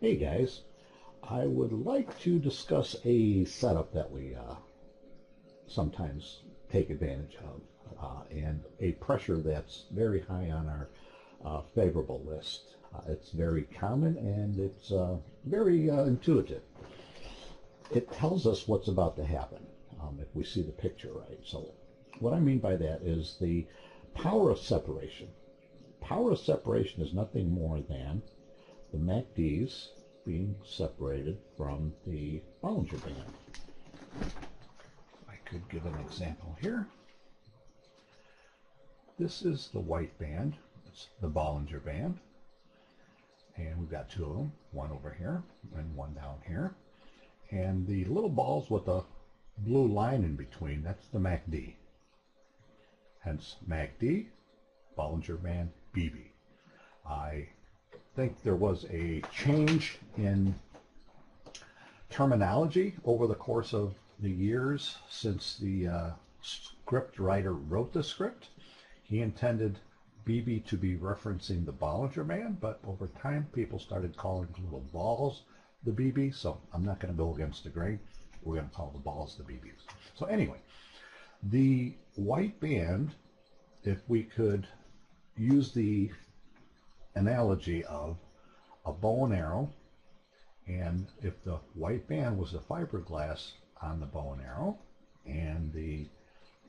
Hey guys, I would like to discuss a setup that we sometimes take advantage of and a pressure that's very high on our favorable list. It's very common and it's very intuitive. It tells us what's about to happen if we see the picture right. So what I mean by that is the power of separation. Power of separation is nothing more than the MacDs being separated from the Bollinger Band. I could give an example here. This is the white band, it's the Bollinger Band, and we've got two of them, one over here and one down here. And the little balls with the blue line in between, that's the MacD. Hence MacD, Bollinger Band, BB. I think there was a change in terminology over the course of the years since the script writer wrote the script. He intended BB to be referencing the Bollinger Band, but over time people started calling little balls the BB, so I'm not going to go against the grain. We're going to call the balls the BBs. So anyway, the white band, if we could use the analogy of a bow and arrow, and if the white band was the fiberglass on the bow and arrow, and the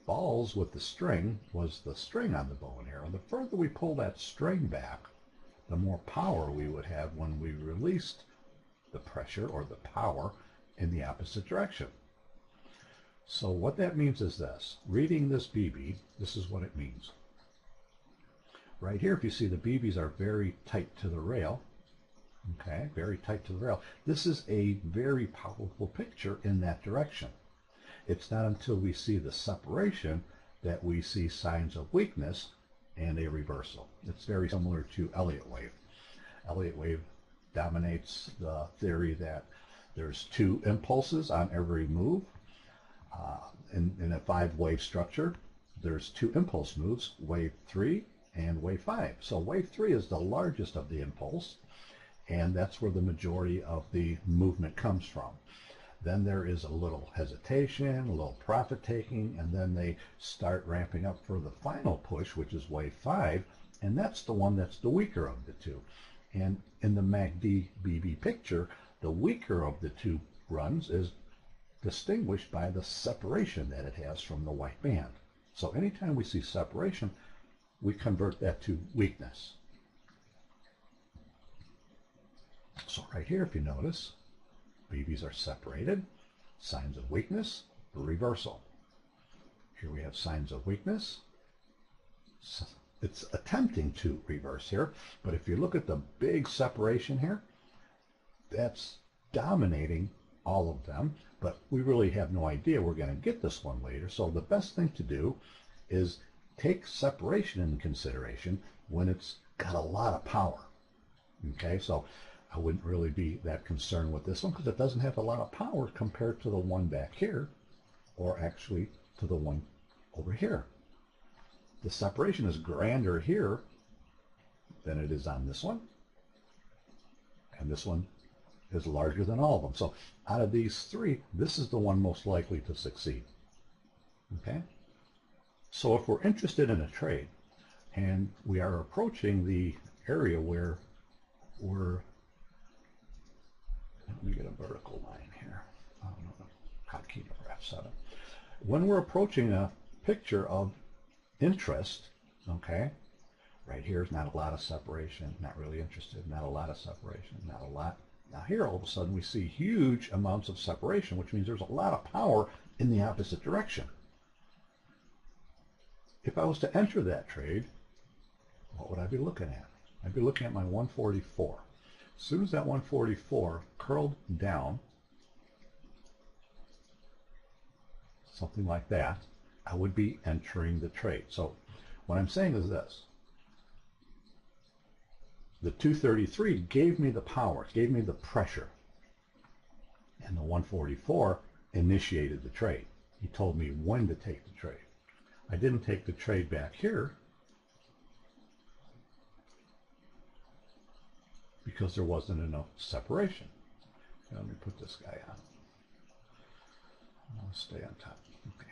balls with the string was the string on the bow and arrow, the further we pull that string back, the more power we would have when we released the pressure or the power in the opposite direction. So what that means is this. Reading this BB, this is what it means. Right here, if you see, the BBs are very tight to the rail. Okay, very tight to the rail. This is a very powerful picture in that direction. It's not until we see the separation that we see signs of weakness and a reversal. It's very similar to Elliott wave. Elliott wave dominates the theory that there's two impulses on every move. In a five-wave structure, there's two impulse moves, wave 3 and wave 5. So wave 3 is the largest of the impulse, and that's where the majority of the movement comes from. Then there is a little hesitation, a little profit taking, and then they start ramping up for the final push, which is wave 5, and that's the one that's the weaker of the two. And in the MacD-BB picture, the weaker of the two runs is distinguished by the separation that it has from the white band. So anytime we see separation, we convert that to weakness. So right here, if you notice, BBs are separated, signs of weakness, reversal. Here we have signs of weakness. It's attempting to reverse here, but if you look at the big separation here, that's dominating all of them, but we really have no idea we're going to get this one later. So the best thing to do is take separation into consideration when it's got a lot of power. Okay, so I wouldn't really be that concerned with this one because it doesn't have a lot of power compared to the one back here, or actually to the one over here. The separation is grander here than it is on this one, and this one is larger than all of them. So out of these three, this is the one most likely to succeed. Okay? So if we're interested in a trade and we are approaching the area where we're, let me get a vertical line here. I don't know, hotkey number F7. When we're approaching a picture of interest, okay, right here is not a lot of separation, not really interested, not a lot of separation, not a lot. Now here all of a sudden we see huge amounts of separation, which means there's a lot of power in the opposite direction. If I was to enter that trade, what would I be looking at? I'd be looking at my 144. As soon as that 144 curled down, something like that, I would be entering the trade. So what I'm saying is this. The 233 gave me the power, gave me the pressure, and the 144 initiated the trade. He told me when to take the trade. I didn't take the trade back here because there wasn't enough separation. Okay, let me put this guy on. I'll stay on top. Okay.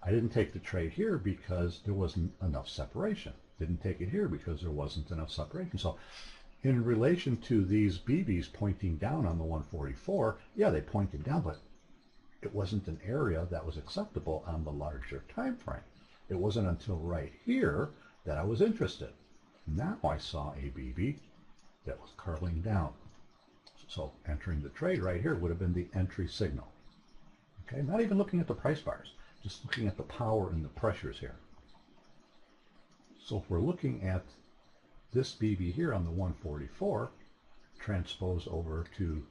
I didn't take the trade here because there wasn't enough separation. Didn't take it here because there wasn't enough separation. So in relation to these BBs pointing down on the 144, yeah, they pointed down, but it wasn't an area that was acceptable on the larger time frame. It wasn't until right here that I was interested. Now I saw a BB that was curling down. So entering the trade right here would have been the entry signal. Okay, not even looking at the price bars, just looking at the power and the pressures here. So if we're looking at this BB here on the 144 transposed over to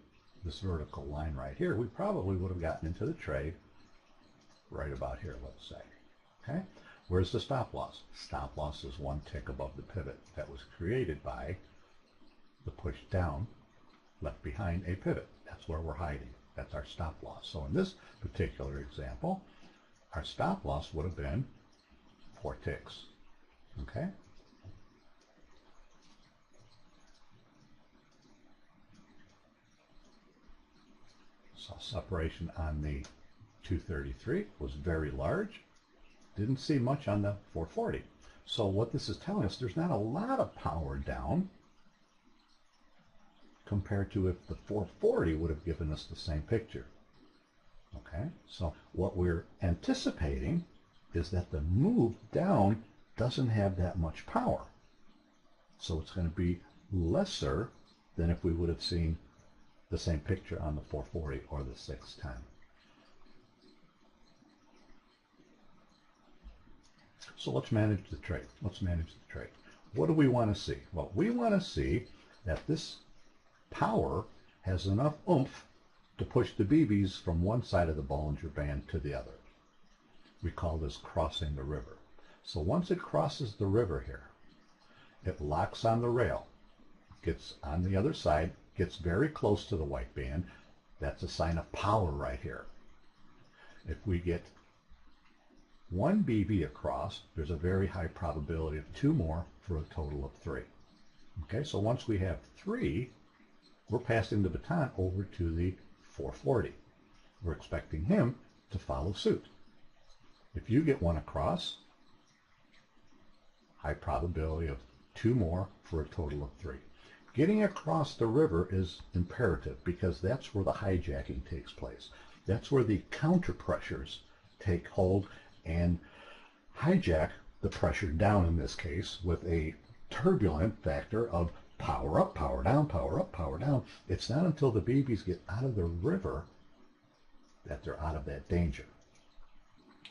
this vertical line right here, we probably would have gotten into the trade right about here, let's say. Okay, where's the stop loss? Stop loss is one tick above the pivot that was created by the push down left behind a pivot. That's where we're hiding. That's our stop loss. So in this particular example, our stop loss would have been 4 ticks. Okay? So separation on the 233 was very large. Didn't see much on the 440. So what this is telling us, there's not a lot of power down compared to if the 440 would have given us the same picture. Okay, so what we're anticipating is that the move down doesn't have that much power. So it's going to be lesser than if we would have seen the same picture on the 440 or the 610. So let's manage the trade. Let's manage the trade. What do we want to see? Well, we want to see that this power has enough oomph to push the BBs from one side of the Bollinger Band to the other. We call this crossing the river. So once it crosses the river here, it locks on the rail, gets on the other side, gets very close to the white band. That's a sign of power right here. If we get 1 BB across, there's a very high probability of 2 more for a total of 3. Okay, so once we have 3, we're passing the baton over to the 440. We're expecting him to follow suit. If you get 1 across, high probability of 2 more for a total of 3. Getting across the river is imperative because that's where the hijacking takes place. That's where the counter pressures take hold and hijack the pressure down, in this case, with a turbulent factor of power up, power down, power up, power down. It's not until the BBs get out of the river that they're out of that danger.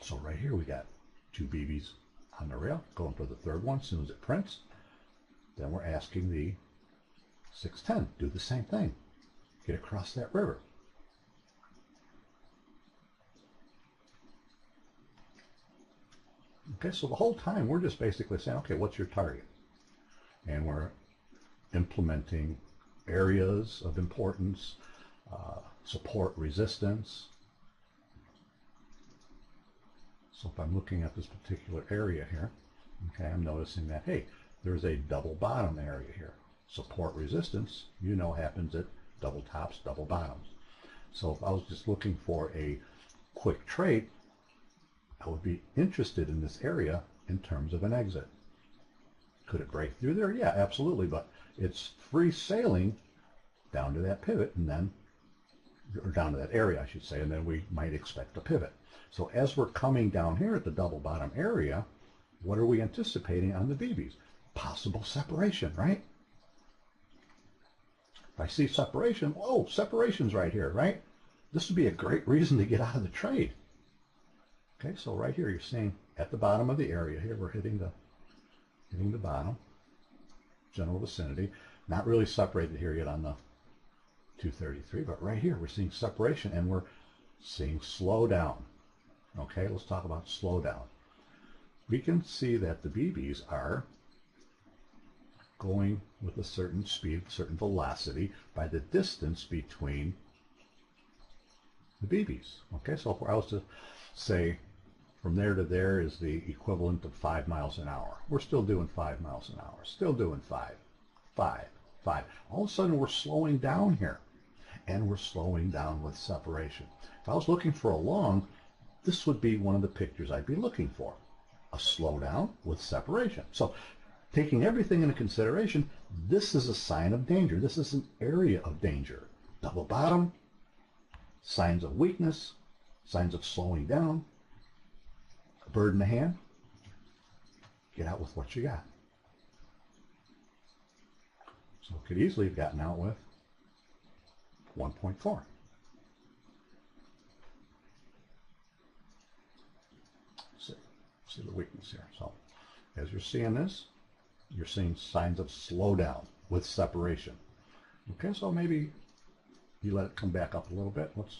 So right here we got 2 BBs on the rail, going for the third one as soon as it prints. Then we're asking the 610, do the same thing. Get across that river. Okay, so the whole time we're just basically saying, okay, what's your target? And we're implementing areas of importance, support resistance. So if I'm looking at this particular area here, okay, I'm noticing that, hey, there's a double bottom area here. Support resistance, you know, happens at double tops, double bottoms. So if I was just looking for a quick trade, I would be interested in this area in terms of an exit. Could it break through there? Yeah, absolutely, but it's free sailing down to that pivot and then, or down to that area, I should say, and then we might expect a pivot. So as we're coming down here at the double bottom area, what are we anticipating on the BBs? Possible separation, right? If I see separation, whoa, separation's right here, right? This would be a great reason to get out of the trade. Okay, so right here you're seeing at the bottom of the area here, we're hitting the bottom, general vicinity. Not really separated here yet on the 233, but right here we're seeing separation and we're seeing slow down. Okay, let's talk about slow down. We can see that the BBs are going with a certain speed, certain velocity by the distance between the BBs. Okay, so if I was to say from there to there is the equivalent of 5 miles an hour. We're still doing 5 miles an hour, still doing 5, 5, 5. All of a sudden we're slowing down here, and we're slowing down with separation. If I was looking for a long, this would be one of the pictures I'd be looking for. A slowdown with separation. So taking everything into consideration, this is a sign of danger. This is an area of danger. Double bottom, signs of weakness, signs of slowing down, a bird in the hand, get out with what you got. So it could easily have gotten out with 1.4. See the weakness here. So as you're seeing this, you're seeing signs of slowdown with separation. Okay, so maybe you let it come back up a little bit. Let's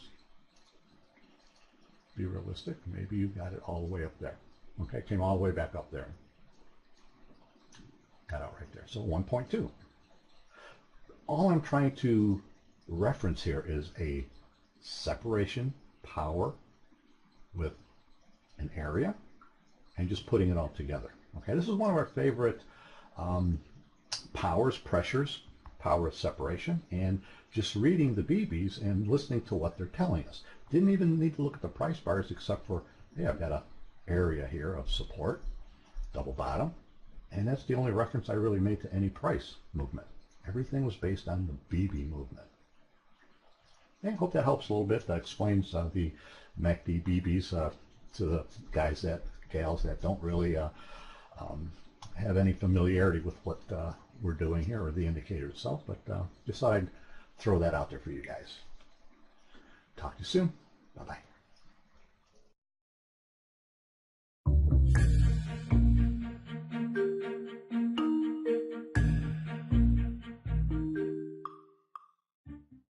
be realistic. Maybe you got it all the way up there. Okay, came all the way back up there. Got out right there. So 1.2. All I'm trying to reference here is a separation power with an area and just putting it all together. Okay, this is one of our favorite powers, pressures, power of separation, and just reading the BBs and listening to what they're telling us. Didn't even need to look at the price bars except for, hey, I've got an area here of support, double bottom, and that's the only reference I really made to any price movement. Everything was based on the BB movement. I hope that helps a little bit. That explains the MacdBBs to the guys gals that don't really have any familiarity with what we're doing here or the indicator itself, but just thought I'd throw that out there for you guys. Talk to you soon. Bye-bye.